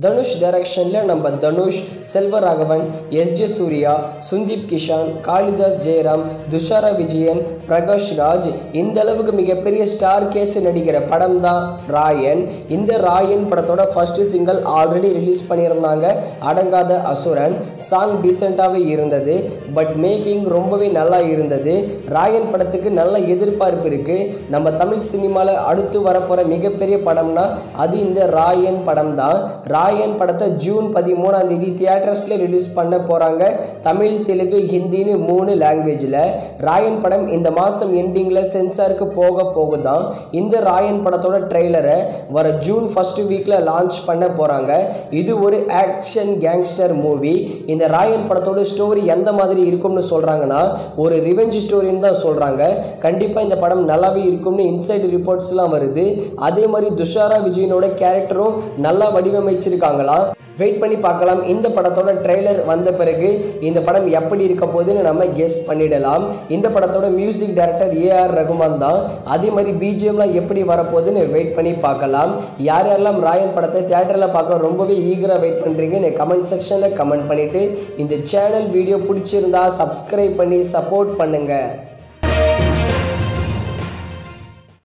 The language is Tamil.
தனுஷ் டைரக்ஷனில் நம்ம தனுஷ், செல்வராகவன், எஸ்.ஜே. சூர்யா, சுந்தீப் கிஷான், காளிதாஸ் ஜெயராம், துஷாரா விஜயன், பிரகாஷ் ராஜ் இந்த அளவுக்கு மிகப்பெரிய ஸ்டார் கேஸ்ட் நடிக்கிற படம் தான் ராயன். இந்த ராயன் படத்தோட ஃபர்ஸ்ட் சிங்கிள் ஆல்ரெடி ரிலீஸ் பண்ணியிருந்தாங்க, அடங்காத அசுரன். சாங் டீசெண்டாகவே இருந்தது, பட் மேக்கிங் ரொம்பவே நல்லா இருந்தது. ராயன் படத்துக்கு நல்ல எதிர்பார்ப்பு இருக்குது. நம்ம தமிழ் சினிமாவில் அடுத்து வரப்போகிற மிகப்பெரிய படம்னா அது இந்த ராயன் படம் தான். ராயன் படத்தை ஜூன் 13 தியேட்டர்ஸ்ல ரிலீஸ் பண்ண போறாங்க. தமிழ், தெலுங்கு, ஹிந்தின்னு 3 லாங்குவேஜில். ராயன் படம் இந்த மாதம் எண்டிங்கில் சென்சாருக்கு போகுதான். இந்த ராயன் படத்தோட ட்ரெய்லரை வர ஜூன் ஃபர்ஸ்ட் வீக்கில் லான்ச் பண்ண போகிறாங்க. இது ஒரு ஆக்ஷன் கேங்ஸ்டர் மூவி. இந்த ராயன் படத்தோட ஸ்டோரி எந்த மாதிரி இருக்கும்னு சொல்கிறாங்கன்னா ஒரு ரிவெஞ்ச் ஸ்டோரின்னு தான் சொல்கிறாங்க. கண்டிப்பாக இந்த படம் நல்லாவே இருக்கும்னு இன்சைட் ரிப்போர்ட்ஸ்லாம் வருது. அதே மாதிரி துஷாரா விஜயனோட கேரக்டரும் நல்லா வடிவமைச்சிருக்காங்களா. வெயிட் பண்ணி பார்க்கலாம். இந்த படத்தோட ட்ரெய்லர் வந்த பிறகு இந்த படம் எப்படி இருக்க போகுதுன்னு நம்ம கெஸ் பண்ணிடலாம். இந்த படத்தோட மியூசிக் டைரக்டர் ஏஆர் ரகுமான் தான். அதே மாதிரி பிஜிஎம்லாம் எப்படி வரப்போகுதுன்னு வெயிட் பண்ணி பார்க்கலாம். யாரெல்லாம் ராயன் படத்தை தியேட்டரில் பார்க்க ரொம்பவே ஈகராக வெயிட் பண்ணுறீங்கன்னு கமெண்ட் செக்ஷனில் கமெண்ட் பண்ணிவிட்டு இந்த சேனல் வீடியோ பிடிச்சிருந்தா சப்ஸ்கிரைப் பண்ணி சப்போர்ட் பண்ணுங்கள்.